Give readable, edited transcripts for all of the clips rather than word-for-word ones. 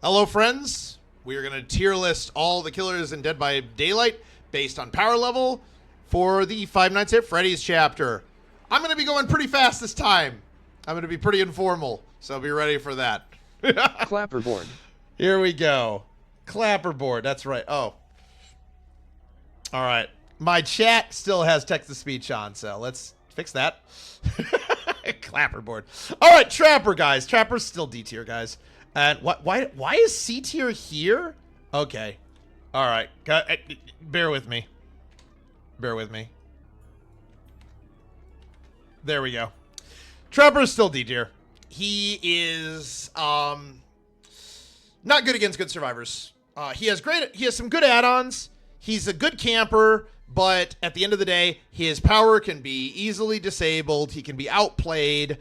Hello, friends. We are going to tier list all the killers in Dead by Daylight based on power level for the Five Nights at Freddy's chapter. I'm going to be going pretty fast this time. I'm going to be pretty informal, so be ready for that. Clapperboard. Here we go. Clapperboard. That's right. Oh. All right. My chat still has text-to-speech on, so let's fix that. Clapperboard. All right, Trapper, guys. Trapper's still D tier, guys. And why is C tier here? Okay. All right. Bear with me. Bear with me. There we go. Trapper's still D tier. He is not good against good survivors. He has some good add-ons. He's a good camper, but at the end of the day, his power can be easily disabled. He can be outplayed.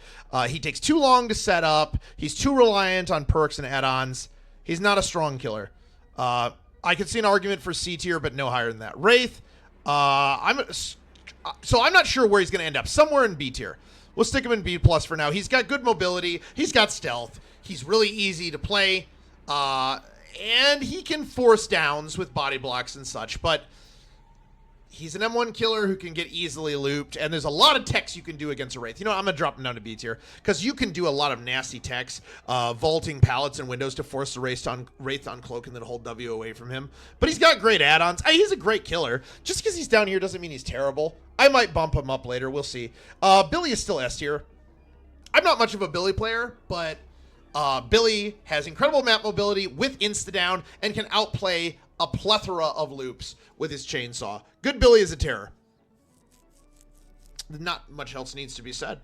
He takes too long to set up. He's too reliant on perks and add-ons. He's not a strong killer. I could see an argument for C tier, but no higher than that. Wraith, I'm not sure where he's going to end up. Somewhere in B tier. We'll stick him in B plus for now. He's got good mobility. He's got stealth. He's really easy to play. And he can force downs with body blocks and such, but he's an M1 killer who can get easily looped, and there's a lot of techs you can do against a Wraith. You know, I'm going to drop him down to B tier, because you can do a lot of nasty techs, vaulting pallets and windows to force the Wraith to uncloak and then hold W away from him. But he's got great add-ons. He's a great killer. Just because he's down here doesn't mean he's terrible. I might bump him up later. We'll see. Billy is still S tier. I'm not much of a Billy player, but Billy has incredible map mobility with insta-down and can outplay a plethora of loops with his chainsaw. Good Billy is a terror. Not much else needs to be said.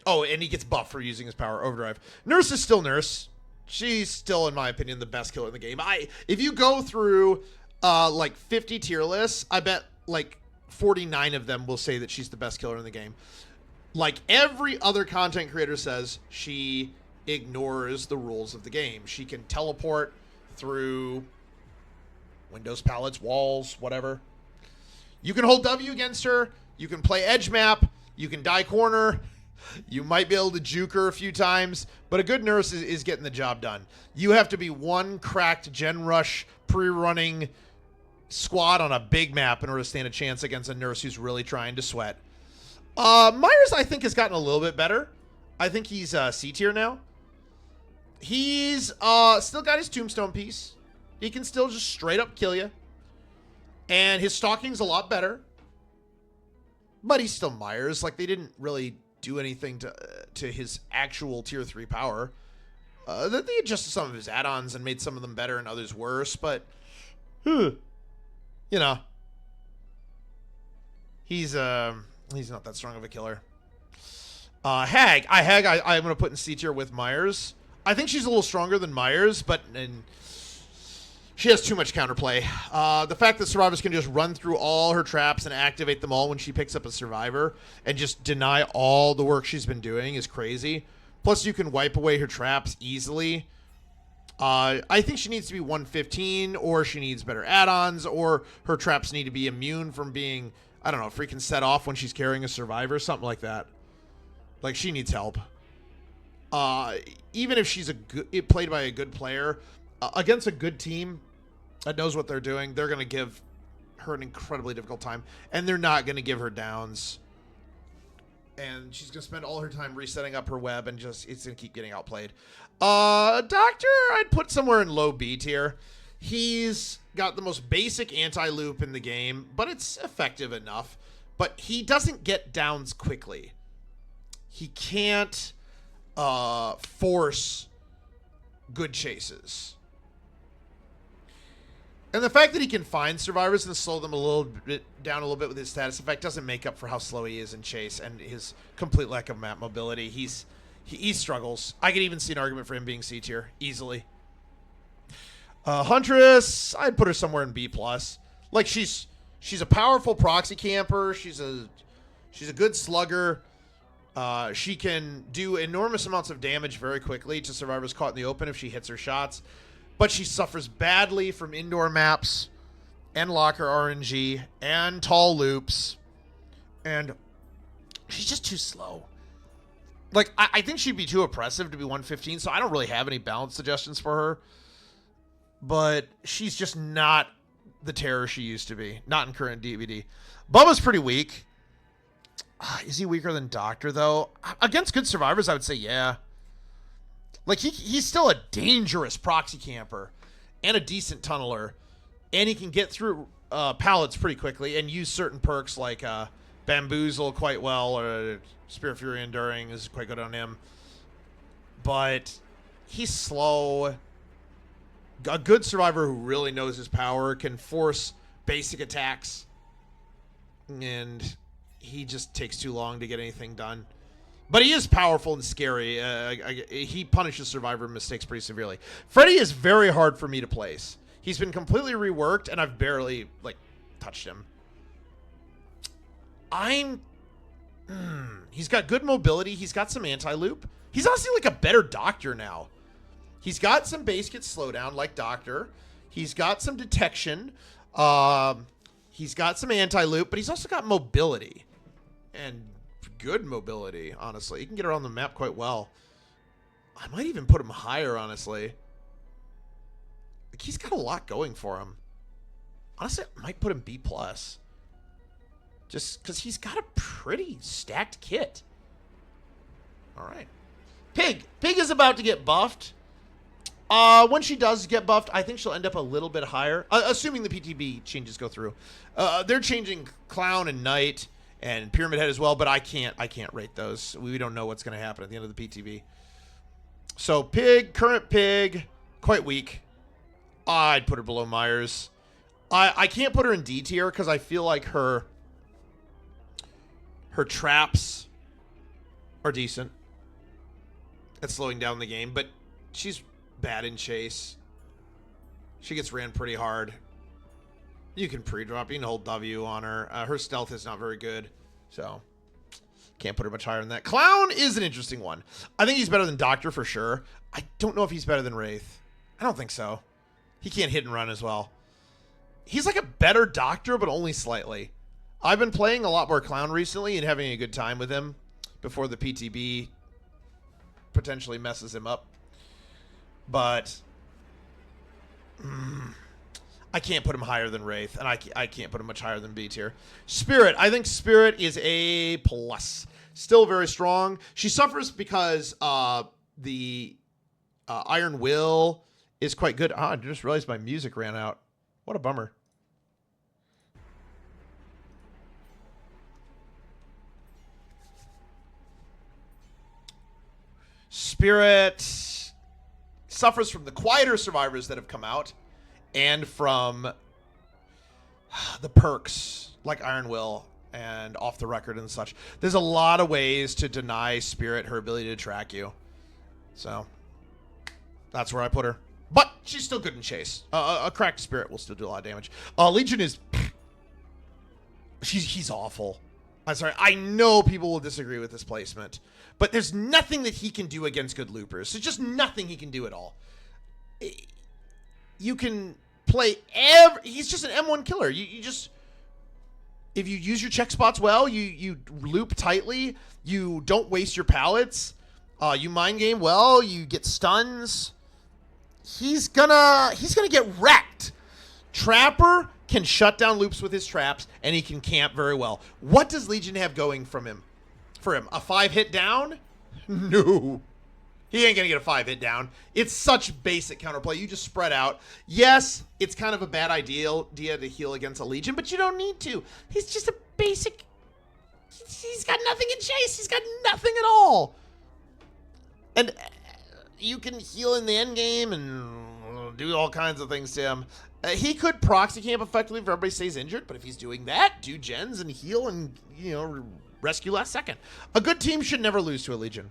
Oh, and he gets buffed for using his power overdrive. Nurse is still Nurse. She's still, in my opinion, the best killer in the game. If you go through like 50 tier lists, I bet like 49 of them will say that she's the best killer in the game. Like every other content creator says, she ignores the rules of the game. She can teleport through windows, pallets, walls, whatever. You can hold W against her. You can play edge map. You can die corner. You might be able to juke her a few times, but a good nurse is getting the job done. You have to be one cracked gen rush pre-running squad on a big map in order to stand a chance against a nurse who's really trying to sweat. Myers, I think, has gotten a little bit better. I think he's C tier now. He's still got his tombstone piece. He can still just straight up kill you. And his stalking's a lot better. But he's still Myers. Like, they didn't really do anything to his actual tier 3 power. They adjusted some of his add-ons and made some of them better and others worse. But, you know, he's not that strong of a killer. Hag. I'm going to put in C tier with Myers. I think she's a little stronger than Myers, but she has too much counterplay. The fact that survivors can just run through all her traps and activate them all when she picks up a survivor and just deny all the work she's been doing is crazy. Plus, you can wipe away her traps easily. I think she needs to be 115, or she needs better add-ons, or her traps need to be immune from being, I don't know, freaking set off when she's carrying a survivor, something like that. Like, she needs help. Even if she's played by a good player, against a good team that knows what they're doing, they're going to give her an incredibly difficult time, and they're not going to give her downs. And she's going to spend all her time resetting up her web, and it's going to keep getting outplayed. Doctor, I'd put somewhere in low B tier. He's got the most basic anti-loop in the game, but it's effective enough. But he doesn't get downs quickly. He can't force good chases. And the fact that he can find survivors and slow them down a little bit with his status effect doesn't make up for how slow he is in chase and his complete lack of map mobility. He struggles. I could even see an argument for him being C tier easily. Huntress, I'd put her somewhere in B plus. Like, she's a powerful proxy camper. She's a good slugger. She can do enormous amounts of damage very quickly to survivors caught in the open if she hits her shots. But she suffers badly from indoor maps and locker RNG and tall loops. And she's just too slow. Like, I think she'd be too oppressive to be 115, so I don't really have any balance suggestions for her. But she's just not the terror she used to be. Not in current DBD. Bubba's pretty weak. Is he weaker than Doctor, though? Against good survivors, I would say yeah. Like, he's still a dangerous proxy camper and a decent tunneler. And he can get through pallets pretty quickly and use certain perks like Bamboozle quite well, or Spirit Fury Enduring is quite good on him. But he's slow. A good survivor who really knows his power can force basic attacks. And he just takes too long to get anything done. But he is powerful and scary. He punishes survivor mistakes pretty severely. Freddy is very hard for me to place. He's been completely reworked, and I've barely, like, touched him. He's got good mobility. He's got some anti-loop. He's honestly like a better Doctor now. He's got some base kit slowdown like Doctor. He's got some detection. He's got some anti-loop, but he's also got mobility. And good mobility, honestly. He can get around the map quite well. I might even put him higher, honestly. Like, he's got a lot going for him. Honestly, I might put him B+. Just because he's got a pretty stacked kit. All right. Pig. Pig is about to get buffed. When she does get buffed, I think she'll end up a little bit higher, assuming the PTB changes go through. They're changing Clown and Knight and Pyramid Head as well, but I can't rate those. We don't know what's going to happen at the end of the PTB. So Pig, current Pig, quite weak. I'd put her below Myers. I can't put her in D tier because I feel like her traps are decent at slowing down the game, but she's bad in chase. She gets ran pretty hard. You can pre-drop. You can hold W on her. Her stealth is not very good, so can't put her much higher than that. Clown is an interesting one. I think he's better than Doctor for sure. I don't know if he's better than Wraith. I don't think so. He can't hit and run as well. He's like a better Doctor, but only slightly. I've been playing a lot more Clown recently and having a good time with him before the PTB potentially messes him up. But I can't put him higher than Wraith, and I can't put him much higher than B tier. Spirit. I think Spirit is A+. Still very strong. She suffers because the Iron Will is quite good. I just realized my music ran out. What a bummer. Spirit suffers from the quieter survivors that have come out and from the perks like Iron Will and Off the Record and such. There's a lot of ways to deny Spirit her ability to track you. So that's where I put her. But she's still good in chase. A cracked Spirit will still do a lot of damage. Legion is... He's awful. I'm sorry. I know people will disagree with this placement. But there's nothing that he can do against good loopers. There's just nothing he can do at all. You can play he's just an M1 killer. You just... If you use your check spots well, you loop tightly, you don't waste your pallets, you mind game well, you get stuns. He's gonna get wrecked. Trapper can shut down loops with his traps, and he can camp very well. What does Legion have going from him? For him, a 5-hit down? No. He ain't gonna get a 5-hit down. It's such basic counterplay. You just spread out. Yes, it's kind of a bad idea to heal against a Legion, but you don't need to. He's just a basic... He's got nothing in chase. He's got nothing at all. And you can heal in the end game and do all kinds of things to him. He could proxy camp effectively if everybody stays injured, but if he's doing that, do gens and heal and, rescue last second. A good team should never lose to a Legion.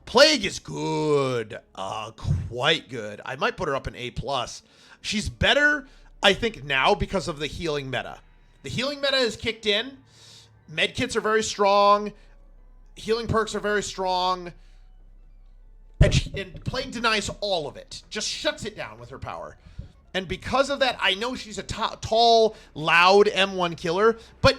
Plague is good. Quite good. I might put her up in A+. She's better, I think, now because of the healing meta. The healing meta is kicked in. Medkits are very strong. Healing perks are very strong. And Plague denies all of it. Just shuts it down with her power. And because of that, I know she's a tall, loud M1 killer, but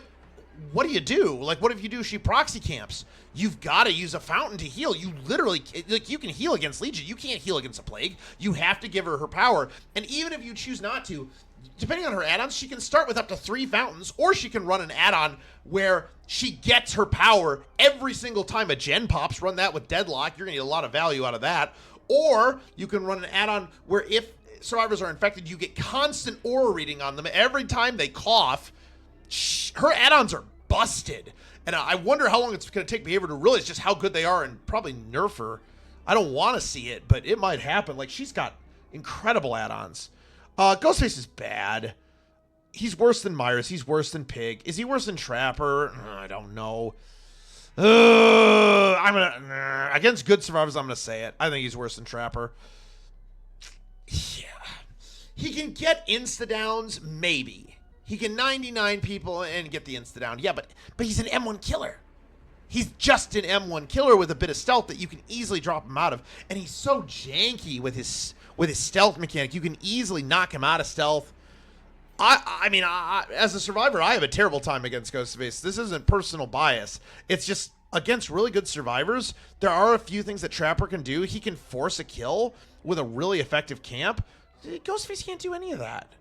what do you do? Like, what if you do she proxy camps? You've got to use a fountain to heal. You literally, like, you can heal against Legion. You can't heal against a plague. You have to give her her power. And even if you choose not to, depending on her add-ons, she can start with up to 3 fountains, or she can run an add-on where she gets her power every single time a gen pops. Run that with Deadlock. You're going to get a lot of value out of that. Or you can run an add-on where if survivors are infected, you get constant aura reading on them. Every time they cough, her add-ons are busted. And I wonder how long it's going to take Behavior to realize just how good they are and probably nerf her. I don't want to see it, but it might happen. Like, she's got incredible add-ons. Ghostface is bad. He's worse than Myers. He's worse than Pig. Is he worse than Trapper? I don't know. Against good survivors, I'm gonna say it. I think he's worse than Trapper. Yeah. He can get insta-downs, maybe. He can 99 people and get the insta-down. Yeah, but he's an M1 killer. He's just an M1 killer with a bit of stealth that you can easily drop him out of. And he's so janky with his stealth mechanic. You can easily knock him out of stealth. I mean, as a survivor, I have a terrible time against Ghostface. This isn't personal bias. It's just against really good survivors, there are a few things that Trapper can do. He can force a kill with a really effective camp. Ghostface can't do any of that.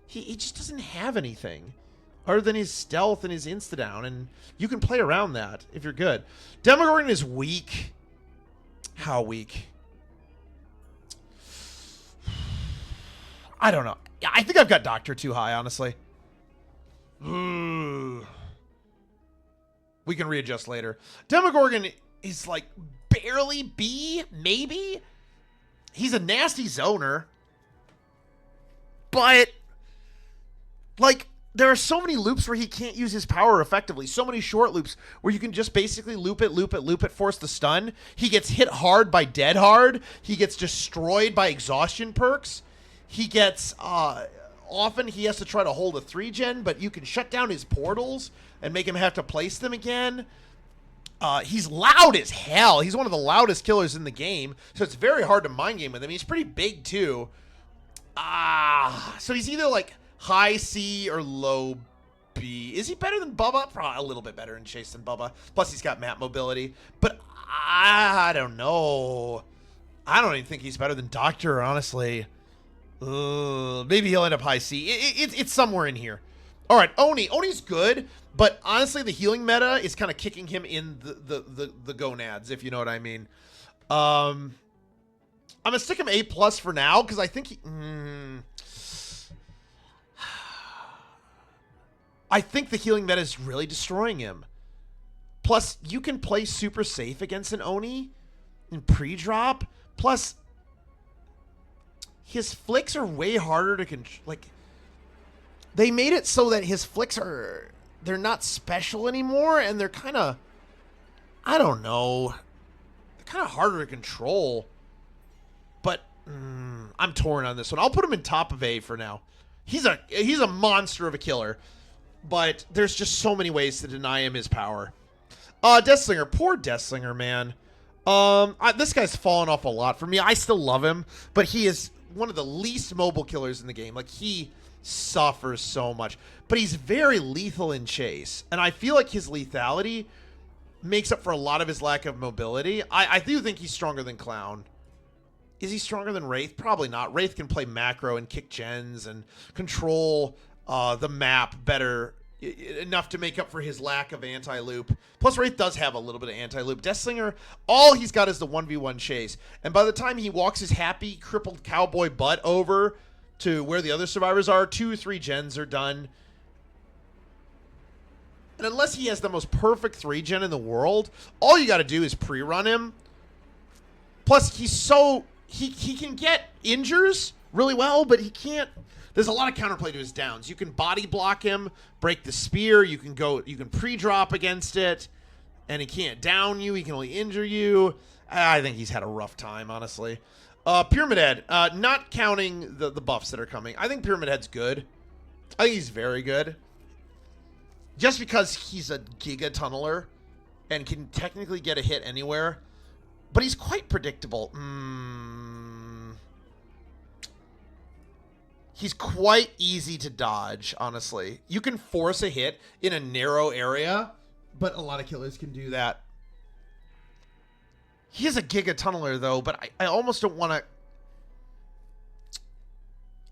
He just doesn't have anything other than his stealth and his insta-down, and you can play around that if you're good. Demogorgon is weak. How weak? I don't know. I think I've got Doctor too high, honestly. We can readjust later. Demogorgon is like barely B, maybe? He's a nasty zoner. But, like, there are so many loops where he can't use his power effectively. So many short loops where you can just basically loop it, force the stun. He gets hit hard by dead hard. He gets destroyed by exhaustion perks. He gets, often he has to try to hold a 3-gen, but you can shut down his portals and make him have to place them again. He's loud as hell. He's one of the loudest killers in the game, so it's very hard to mind game with him. He's pretty big, too. So he's either, like, high C or low B. Is he better than Bubba? Probably a little bit better in Chase than Bubba. Plus, he's got map mobility. But I don't know. I don't even think he's better than Doctor, honestly. Maybe he'll end up high C. It's somewhere in here. All right, Oni. Oni's good, but honestly, the healing meta is kind of kicking him in the gonads, if you know what I mean. I'm gonna stick him A+ for now because I think he. I think the healing meta is really destroying him. Plus, you can play super safe against an Oni in pre-drop. Plus, his flicks are way harder to control. Like, they made it so that his flicks they're not special anymore, and they're kind of, I don't know, they're kind of harder to control. But I'm torn on this one. I'll put him in top of A for now. He's a monster of a killer, but there's just so many ways to deny him his power. Deathslinger, poor Deathslinger, man. This guy's fallen off a lot for me. I still love him, but he is one of the least mobile killers in the game. Like, he suffers so much, but he's very lethal in chase, and I feel like his lethality makes up for a lot of his lack of mobility. I do think he's stronger than Clown. Is he stronger than Wraith? Probably not. Wraith can play macro and kick gens and control the map better enough to make up for his lack of anti-loop. Plus, Wraith does have a little bit of anti-loop. Deathslinger, all he's got is the 1v1 chase. And by the time he walks his happy, crippled cowboy butt over to where the other survivors are, 2 or 3 gens are done. And unless he has the most perfect 3-gen in the world, all you got to do is pre-run him. Plus, he's so... He can get injures really well, but he can't... There's a lot of counterplay to his downs. You can body block him, break the spear, you can pre-drop against it, and he can't down you, he can only injure you. I think he's had a rough time, honestly. Pyramid Head, not counting the buffs that are coming. I think Pyramid Head's good. I think he's very good. Just because he's a Giga Tunneler and can technically get a hit anywhere. But he's quite predictable. He's quite easy to dodge, honestly. You can force a hit in a narrow area, but a lot of killers can do that. He is a Giga Tunneler, though, but I almost don't want to...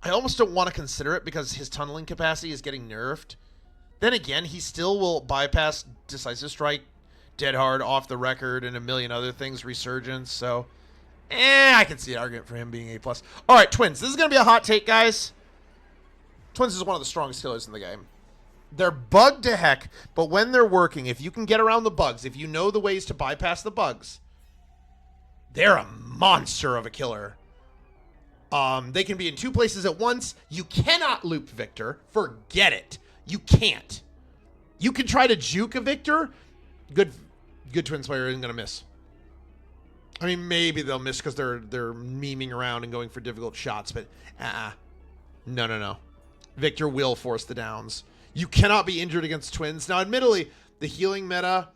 I almost don't want to consider it because his tunneling capacity is getting nerfed. Then again, he still will bypass Decisive Strike, Dead Hard, Off the Record, and a million other things, Resurgence, so... I can see an argument for him being A+. All right, Twins. This is going to be a hot take, guys. Twins is one of the strongest killers in the game. They're bugged to heck, but when they're working, if you can get around the bugs, if you know the ways to bypass the bugs, they're a monster of a killer. They can be in 2 places at once. You cannot loop Victor. Forget it. You can't. You can try to juke a Victor. Good Twins player isn't going to miss. I mean, maybe they'll miss because they're memeing around and going for difficult shots, but no. Victor will force the downs. You cannot be injured against Twins. Now, admittedly, the healing meta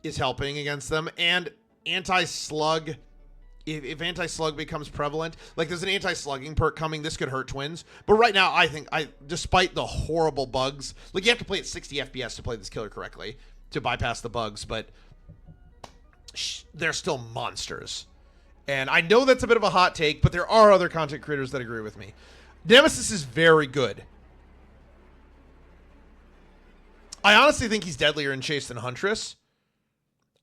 is helping against them, and anti-slug, if anti-slug becomes prevalent, like there's an anti-slugging perk coming, this could hurt Twins. But right now, I think, despite the horrible bugs, like you have to play at 60 FPS to play this killer correctly, to bypass the bugs, but they're still monsters. And I know that's a bit of a hot take, but there are other content creators that agree with me. Nemesis is very good. I honestly think he's deadlier in chase than Huntress.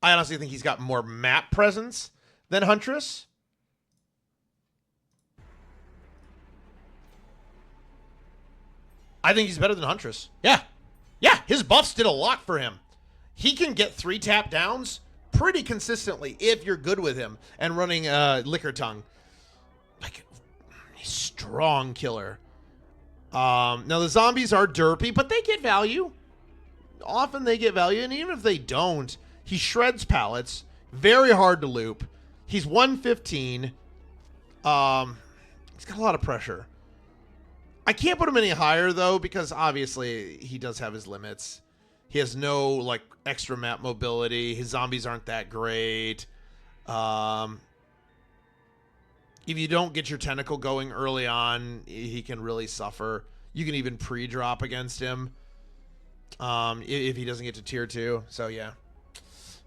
I honestly think he's got more map presence than Huntress. I think he's better than Huntress. Yeah, his buffs did a lot for him. He can get 3 tap downs pretty consistently if you're good with him and running Liquor Tongue. Like, a strong killer. Now, the zombies are derpy, but they get value. Often they get value, and even if they don't, he shreds pallets. Very hard to loop. He's 115. He's got a lot of pressure. I can't put him any higher, though, because obviously he does have his limits. He has no, like, extra map mobility. His zombies aren't that great. If you don't get your tentacle going early on, he can really suffer. You can even pre-drop against him if he doesn't get to tier 2. So, yeah.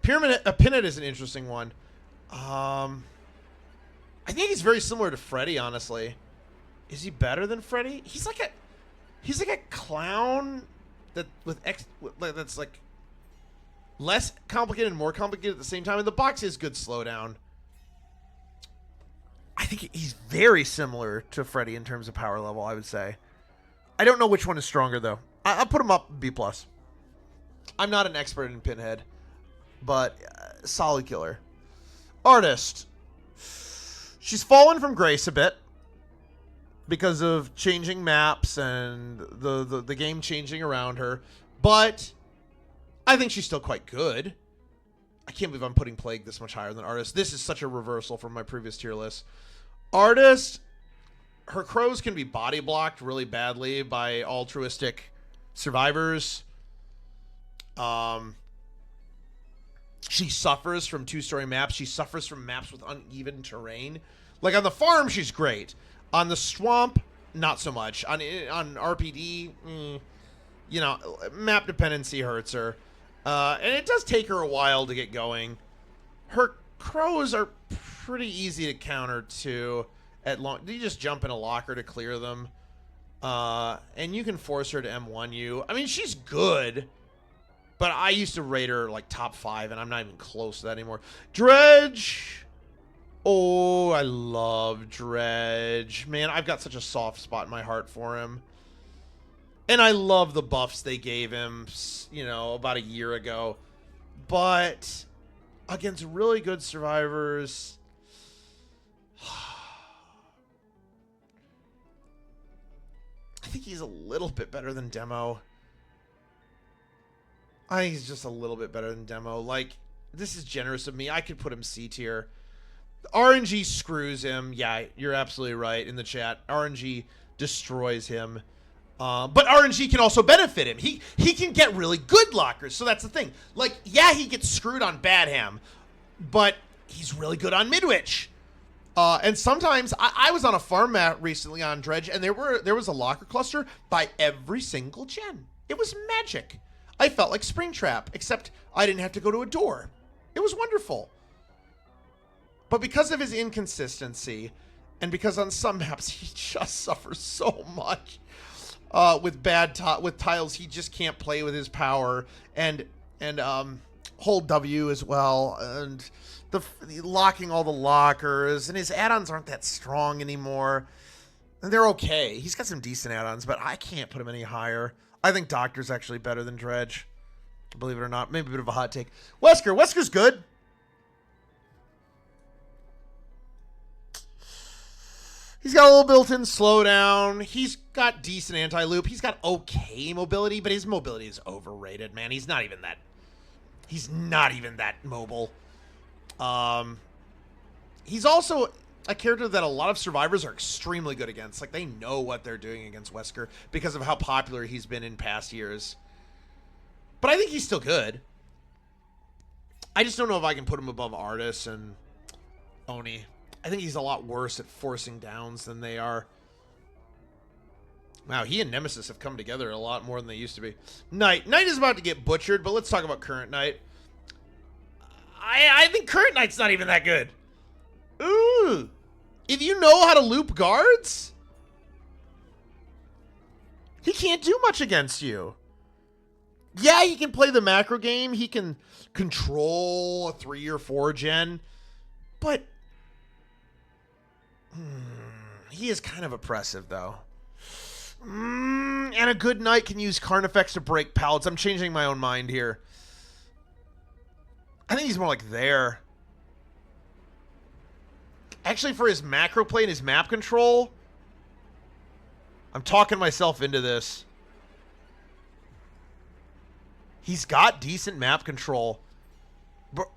Pinhead is an interesting one. I think he's very similar to Freddy, honestly. Is he better than Freddy? He's like a clown that's like less complicated and more complicated at the same time. And the box is good slowdown. I think he's very similar to Freddy in terms of power level, I would say. I don't know which one is stronger, though. I'll put him up B+. I'm not an expert in Pinhead, but solid killer. Artist. She's fallen from grace a bit because of changing maps and the game changing around her. But I think she's still quite good. I can't believe I'm putting Plague this much higher than Artist. This is such a reversal from my previous tier list. Artist, her crows can be body blocked really badly by altruistic survivors. She suffers from 2-story maps. She suffers from maps with uneven terrain. Like on the farm, she's great. On the swamp, not so much. On RPD, you know, map dependency hurts her. And it does take her a while to get going. Her crows are pretty easy to counter too. You just jump in a locker to clear them. And you can force her to M1 you. I mean, she's good. But I used to rate her like top 5, and I'm not even close to that anymore. Dredge. Oh, I love Dredge. Man, I've got such a soft spot in my heart for him. And I love the buffs they gave him, you know, about a year ago. But against really good survivors, I think he's a little bit better than Demo. I think he's just a little bit better than Demo. Like, this is generous of me. I could put him C tier. RNG screws him. Yeah, you're absolutely right in the chat. RNG destroys him. But RNG can also benefit him. He can get really good lockers. So that's the thing. Like, yeah, he gets screwed on Badham, but he's really good on Midwich. And sometimes I was on a farm map recently on Dredge, and there was a locker cluster by every single gen. It was magic. I felt like Springtrap, except I didn't have to go to a door. It was wonderful. But because of his inconsistency, and because on some maps he just suffers so much with with tiles, he just can't play with his power, and hold W as well, and the locking all the lockers, and his add-ons aren't that strong anymore. And they're okay. He's got some decent add-ons, but I can't put him any higher. I think Doctor's actually better than Dredge. Believe it or not. Maybe a bit of a hot take. Wesker's good. He's got a little built-in slowdown. He's got decent anti-loop. He's got okay mobility, but his mobility is overrated, man. He's not even that mobile. He's also a character that a lot of survivors are extremely good against. Like, they know what they're doing against Wesker because of how popular he's been in past years. But I think he's still good. I just don't know if I can put him above Artis and Oni. I think he's a lot worse at forcing downs than they are. Wow, he and Nemesis have come together a lot more than they used to be. Knight is about to get butchered, but let's talk about current Knight. I think current Knight's not even that good. Ooh. If you know how to loop guards, he can't do much against you. Yeah, he can play the macro game. He can control a 3 or 4 gen. But he is kind of oppressive, though. And a good Knight can use Carnifex to break pallets. I'm changing my own mind here. I think he's more like there. Actually, for his macro play and his map control, I'm talking myself into this. He's got decent map control.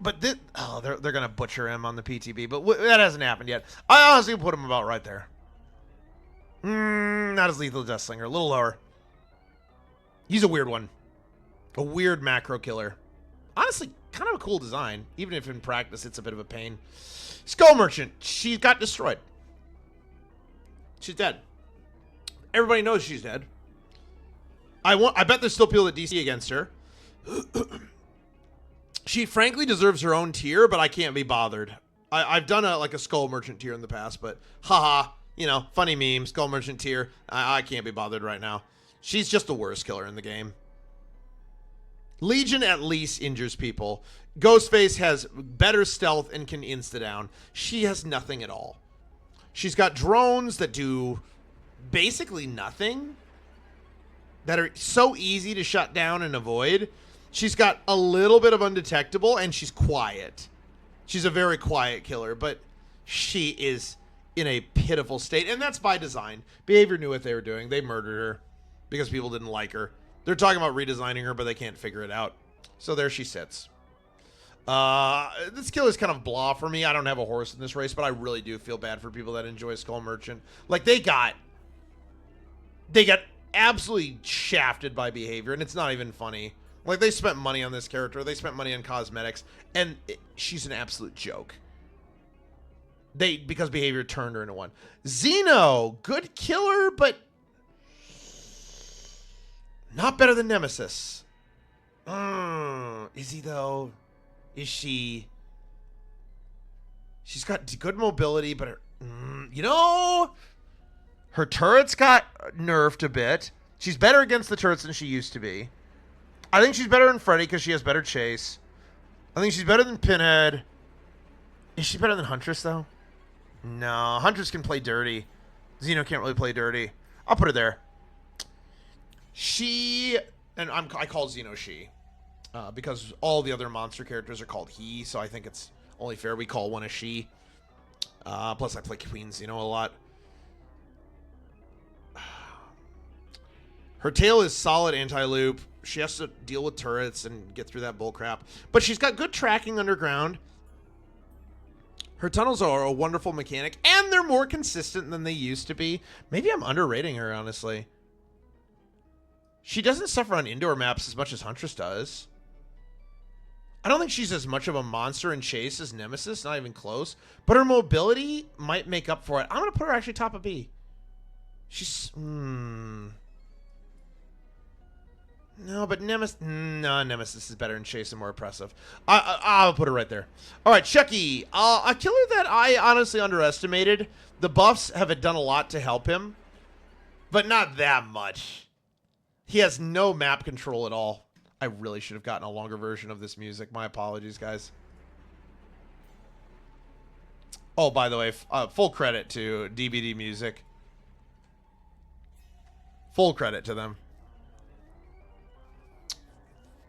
But this, they're going to butcher him on the PTB. But that hasn't happened yet. I honestly put him about right there. Not as lethal as Deathslinger. A little lower. He's a weird one. A weird macro killer. Honestly, kind of a cool design. Even if in practice it's a bit of a pain. Skull Merchant. She got destroyed. She's dead. Everybody knows she's dead. I bet there's still people at DC against her. She frankly deserves her own tier, but I can't be bothered. I've done a Skull Merchant tier in the past, but haha, you know, funny meme, Skull Merchant tier. I can't be bothered right now. She's just the worst killer in the game. Legion at least injures people. Ghostface has better stealth and can insta-down. She has nothing at all. She's got drones that do basically nothing, that are so easy to shut down and avoid. She's got a little bit of undetectable, and she's quiet. She's a very quiet killer, but she is in a pitiful state, and that's by design. Behavior knew what they were doing. They murdered her because people didn't like her. They're talking about redesigning her, but they can't figure it out. So there she sits. This killer's kind of blah for me. I don't have a horse in this race, but I really do feel bad for people that enjoy Skull Merchant. Like, they got absolutely shafted by behavior, and it's not even funny. Like, they spent money on this character. They spent money on cosmetics, and she's an absolute joke. Because behavior turned her into one. Xeno, good killer, but not better than Nemesis. Is he, though? Is she? She's got good mobility, but her turrets got nerfed a bit. She's better against the turrets than she used to be. I think she's better than Freddy because she has better chase. I think she's better than Pinhead. Is she better than Huntress, though? No, Huntress can play dirty. Xeno can't really play dirty. I'll put her there. I call Xeno she. Because all the other monster characters are called he, so I think it's only fair we call one a she. Plus, I play Queen Xeno a lot. Her tail is solid anti-loop. She has to deal with turrets and get through that bullcrap. But she's got good tracking underground. Her tunnels are a wonderful mechanic, and they're more consistent than they used to be. Maybe I'm underrating her, honestly. She doesn't suffer on indoor maps as much as Huntress does. I don't think she's as much of a monster in chase as Nemesis, not even close. But her mobility might make up for it. I'm going to put her actually top of B. She's... No, but Nemesis is better in chase and more oppressive. I'll put her right there. All right, Chucky. A killer that I honestly underestimated. The buffs have done a lot to help him, but not that much. He has no map control at all. I really should have gotten a longer version of this music. My apologies, guys. Oh, by the way, full credit to DBD Music. Full credit to them.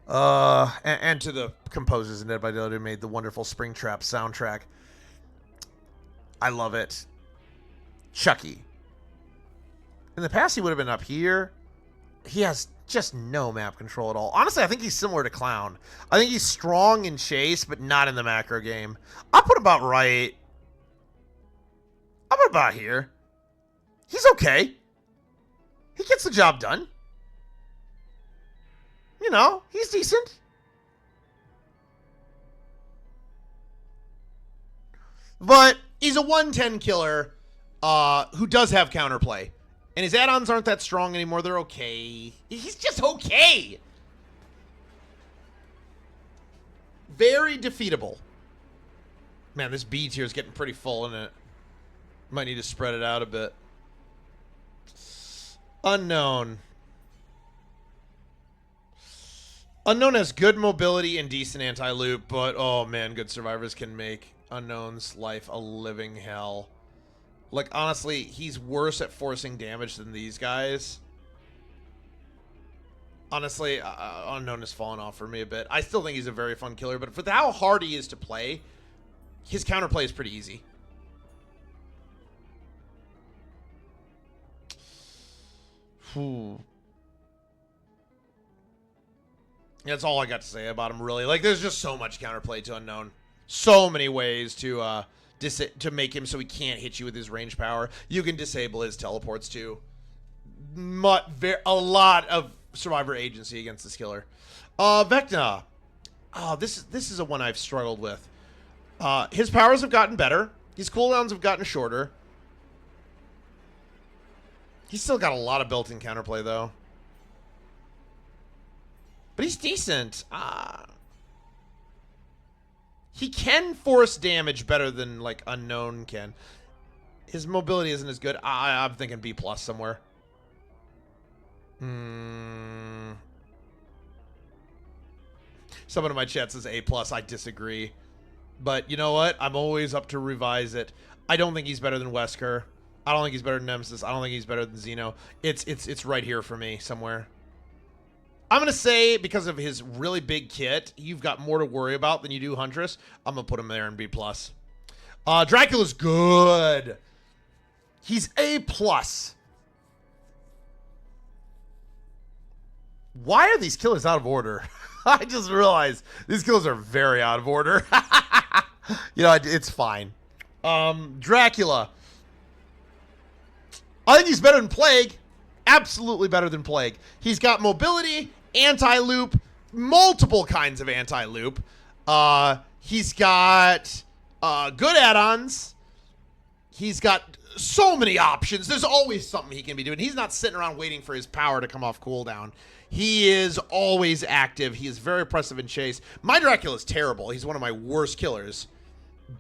And to the composers in Dead by Daylight who made the wonderful Springtrap soundtrack. I love it. Chucky. In the past, he would have been up here. He has just no map control at all. Honestly, I think he's similar to Clown. I think he's strong in chase, but not in the macro game. I'll put about right. I'll put about here. He's okay. He gets the job done. You know, he's decent. But he's a 110 killer who does have counterplay. And his add-ons aren't that strong anymore. They're okay. He's just okay. Very defeatable. Man, this B tier is getting pretty full, isn't it? Might need to spread it out a bit. Unknown. Unknown has good mobility and decent anti-loop, but oh man, good survivors can make Unknown's life a living hell. Like, honestly, he's worse at forcing damage than these guys. Honestly, Unknown has fallen off for me a bit. I still think he's a very fun killer, but for how hard he is to play, his counterplay is pretty easy. That's all I got to say about him, really. Like, there's just so much counterplay to Unknown. So many ways to make him so he can't hit you with his range power. You can disable his teleports, too. A lot of survivor agency against this killer. Vecna. Oh, this is a one I've struggled with. His powers have gotten better. His cooldowns have gotten shorter. He's still got a lot of built-in counterplay, though. But he's decent. He can force damage better than, like, Unknown can. His mobility isn't as good. I'm thinking B+ somewhere. Someone in my chat says A+. I disagree. But you know what? I'm always up to revise it. I don't think he's better than Wesker. I don't think he's better than Nemesis. I don't think he's better than Xeno. It's right here for me somewhere. I'm going to say, because of his really big kit, you've got more to worry about than you do Huntress. I'm going to put him there in B+. Dracula's good. He's A+. Why are these killers out of order? I just realized these killers are very out of order. You know, it's fine. Dracula. I think he's better than Plague. Absolutely better than Plague. He's got mobility, anti-loop, multiple kinds of anti-loop. He's got good add-ons. He's got so many options. There's always something he can be doing. He's not sitting around waiting for his power to come off cooldown. He is always active. He is very oppressive in chase. My Dracula is terrible. He's one of my worst killers.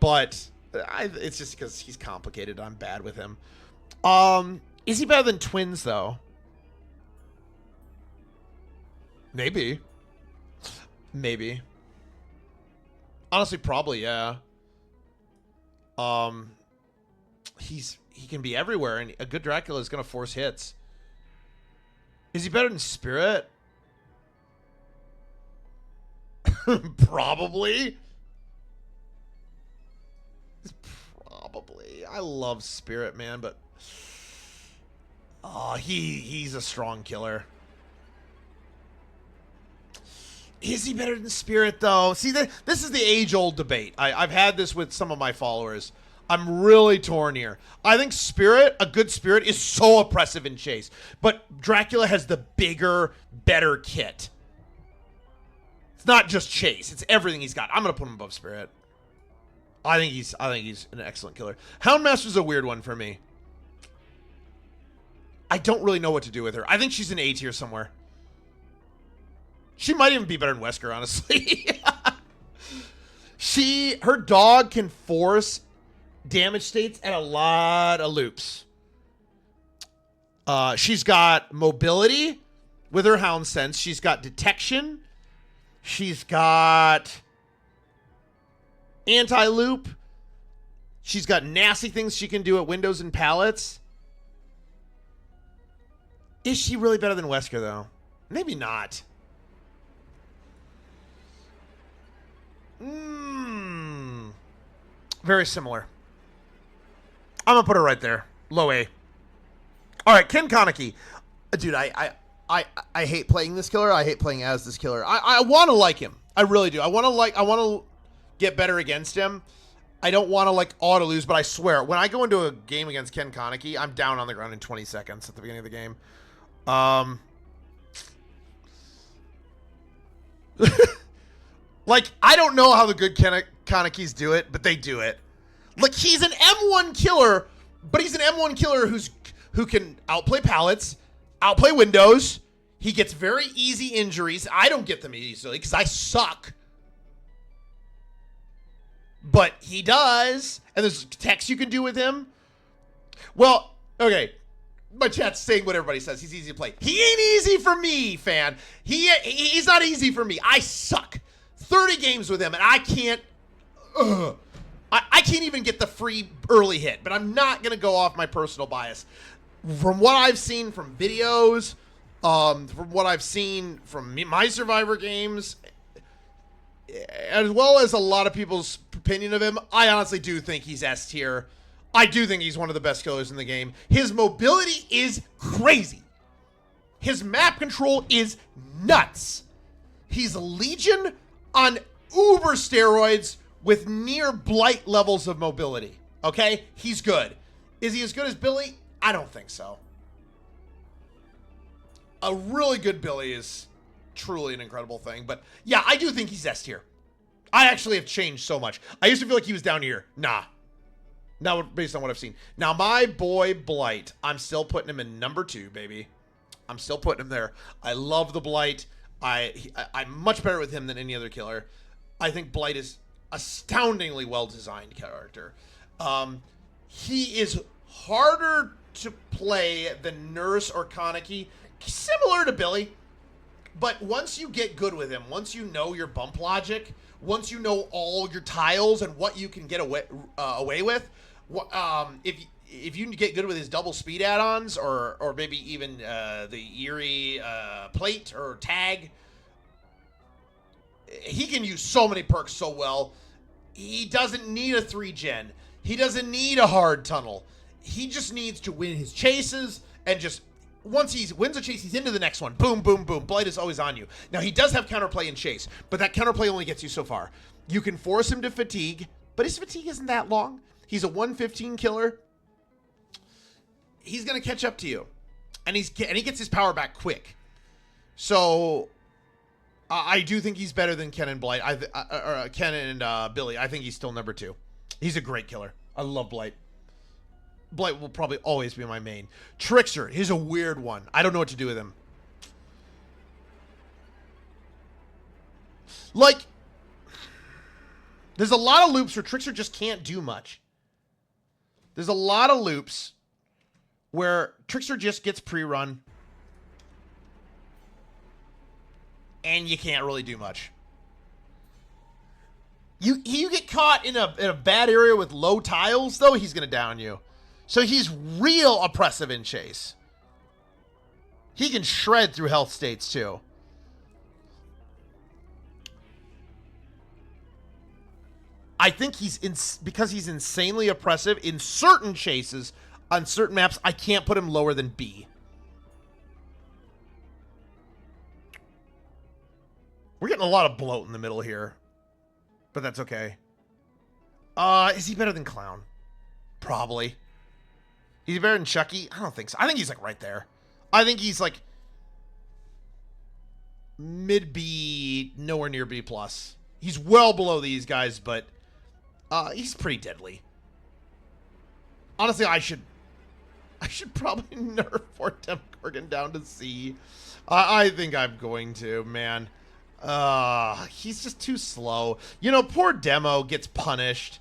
But it's just because he's complicated. I'm bad with him. Is he better than Twins, though? Maybe. Maybe. Honestly, probably, yeah. He can be everywhere, and a good Dracula is going to force hits. Is he better than Spirit? Probably. Probably. I love Spirit, man, but he's a strong killer. Is he better than Spirit, though? See, this is the age-old debate. I've had this with some of my followers. I'm really torn here. I think Spirit, a good Spirit, is so oppressive in chase. But Dracula has the bigger, better kit. It's not just chase. It's everything he's got. I'm gonna put him above Spirit. I think he's an excellent killer. Houndmaster's a weird one for me. I don't really know what to do with her. I think she's an A tier somewhere. She might even be better than Wesker, honestly. Her dog can force damage states at a lot of loops. She's got mobility with her hound sense. She's got detection. She's got anti-loop. She's got nasty things she can do at windows and pallets. Is she really better than Wesker, though? Maybe not. Very similar. I'm gonna put her right there. Low A. All right, Ken Kaneki. Dude, I hate playing this killer. I hate playing as this killer. I want to like him. I really do. I want to get better against him. I don't want to like auto lose, but I swear, when I go into a game against Ken Kaneki, I'm down on the ground in 20 seconds at the beginning of the game. Like, I don't know how the good Kanekis do it, but they do it. Like, he's an M1 killer, but he's an M1 killer who can outplay pallets, outplay windows. He gets very easy injuries. I don't get them easily because I suck. But he does. And there's techs you can do with him. Well, okay. My chat's saying what everybody says. He's easy to play. He ain't easy for me, fan. He's not easy for me. I suck. 30 games with him, and I can't... I can't even get the free early hit, but I'm not going to go off my personal bias. From what I've seen from videos, from what I've seen from my Survivor games, as well as a lot of people's opinion of him, I honestly do think he's S tier. I do think he's one of the best killers in the game. His mobility is crazy. His map control is nuts. He's Legion on uber steroids with near Blight levels of mobility. Okay? He's good. Is he as good as Billy? I don't think so. A really good Billy is truly an incredible thing. But yeah, I do think he's S tier. I actually have changed so much. I used to feel like he was down here. Nah. Now, based on what I've seen. Now, my boy Blight, I'm still putting him in number 2, baby. I'm still putting him there. I love the Blight. I'm much better with him than any other killer. I think Blight is astoundingly well-designed character. He is harder to play than Nurse or Kaneki, similar to Billy. But once you get good with him, once you know your bump logic, once you know all your tiles and what you can get away with, if you get good with his double speed add-ons or maybe even the eerie plate or tag, he can use so many perks so well. He doesn't need a 3-gen. He doesn't need a hard tunnel. He just needs to win his chases and just... Once he wins a chase, he's into the next one. Boom, boom, boom. Blight is always on you. Now, he does have counterplay in chase, but that counterplay only gets you so far. You can force him to fatigue, but his fatigue isn't that long. He's a 115 killer. He's going to catch up to you. And he gets his power back quick. So, I do think he's better than Ken and Blight. Ken and Billy. I think he's still number 2. He's a great killer. I love Blight. Blight will probably always be my main. Trickster, he's a weird one. I don't know what to do with him. Like, there's a lot of loops where Trickster just can't do much. There's a lot of loops where Trickster just gets pre-run and you can't really do much. You get caught in a bad area with low tiles, though, he's going to down you. So he's real oppressive in chase. He can shred through health states, too. I think because he's insanely oppressive in certain chases on certain maps, I can't put him lower than B. We're getting a lot of bloat in the middle here, but that's okay. Is he better than Clown? Probably. He's better than Chucky? I don't think so. I think he's like right there. I think he's like mid B, nowhere near B+. He's well below these guys, but he's pretty deadly. Honestly, I should probably nerf poor Demogorgon down to C. I think I'm going to, man. He's just too slow. You know, poor Demo gets punished.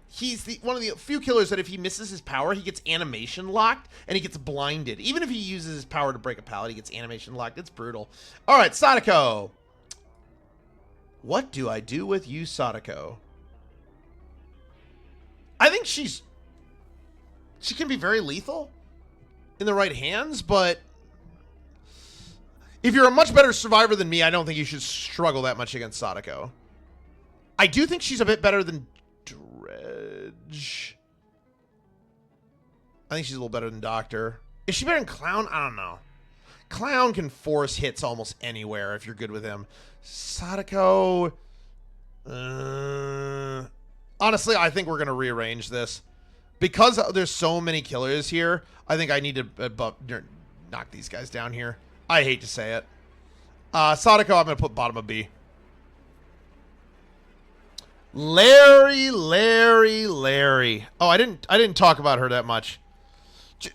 He's one of the few killers that if he misses his power, he gets animation locked and he gets blinded. Even if he uses his power to break a pallet, he gets animation locked. It's brutal. All right, Sadako. What do I do with you, Sadako? I think she can be very lethal in the right hands, but if you're a much better survivor than me, I don't think you should struggle that much against Sadako. I do think she's a bit better than Dredge. I think she's a little better than Doctor. Is she better than Clown? I don't know. Clown can force hits almost anywhere if you're good with him. Sadako. Honestly, I think we're going to rearrange this. Because there's so many killers here, I think I need to knock these guys down here. I hate to say it. Sadako, I'm going to put bottom of B. Larry. Oh, I didn't talk about her that much.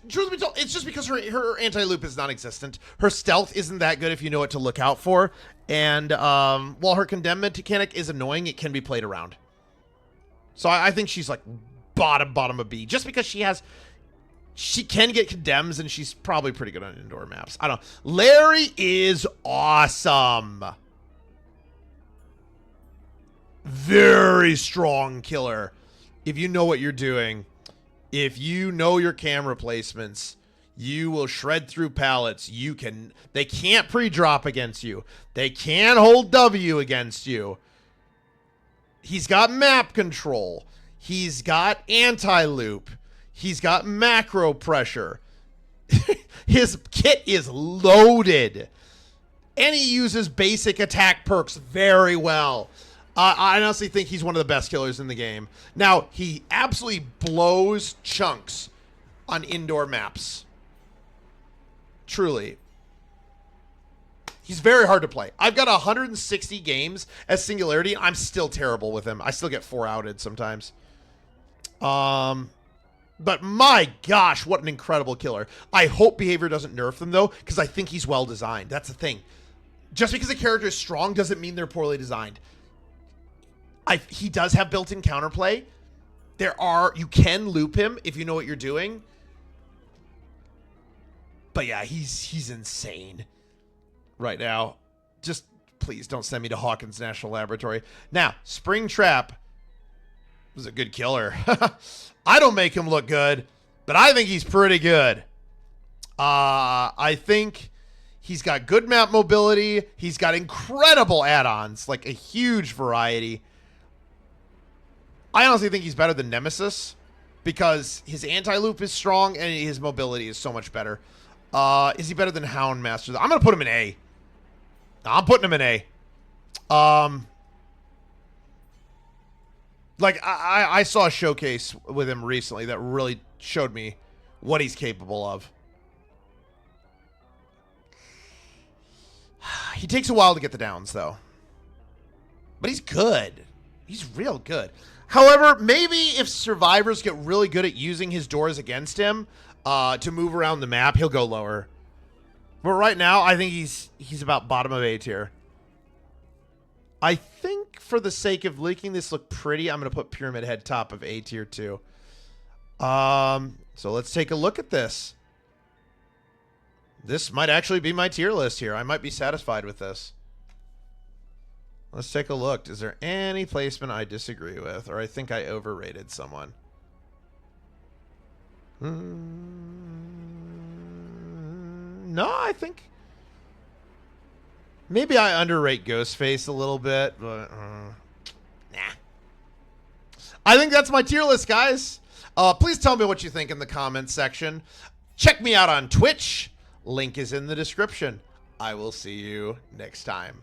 Truth be told, it's just because her anti-loop is non-existent. Her stealth isn't that good if you know what to look out for. And while her condemnment mechanic is annoying, it can be played around. So I think she's like bottom of B. Just because she can get condemns and she's probably pretty good on indoor maps. I don't know. Larry is awesome. Very strong killer. If you know what you're doing, if you know your camera placements, you will shred through pallets. They can't pre-drop against you. They can't hold W against you. He's got map control. He's got anti-loop. He's got macro pressure. His kit is loaded. And he uses basic attack perks very well. I honestly think he's one of the best killers in the game. Now, he absolutely blows chunks on indoor maps. Truly. He's very hard to play. I've got 160 games as Singularity. I'm still terrible with him. I still get 4-outed sometimes. But my gosh, what an incredible killer. I hope behavior doesn't nerf them, though, because I think he's well designed. That's the thing. Just because a character is strong doesn't mean they're poorly designed. He does have built-in counterplay. You can loop him if you know what you're doing. But yeah, he's insane right now. Just please don't send me to Hawkins National Laboratory. Now, Springtrap was a good killer. I don't make him look good, but I think he's pretty good. I think he's got good map mobility. He's got incredible add-ons, like a huge variety. I honestly think he's better than Nemesis because his anti-loop is strong and his mobility is so much better. Is he better than Houndmaster? I'm going to put him in A. I'm putting him in A. Like, I saw a showcase with him recently that really showed me what he's capable of. He takes a while to get the downs, though. But he's good. He's real good. However, maybe if survivors get really good at using his doors against him to move around the map, he'll go lower. But right now, I think he's about bottom of A tier. I think for the sake of making this look pretty, I'm going to put Pyramid Head top of A tier too. So let's take a look at this. This might actually be my tier list here. I might be satisfied with this. Let's take a look. Is there any placement I disagree with, or I think I overrated someone? No, I think maybe I underrate Ghostface a little bit, but nah. I think that's my tier list, guys. Please tell me what you think in the comments section. Check me out on Twitch. Link is in the description. I will see you next time.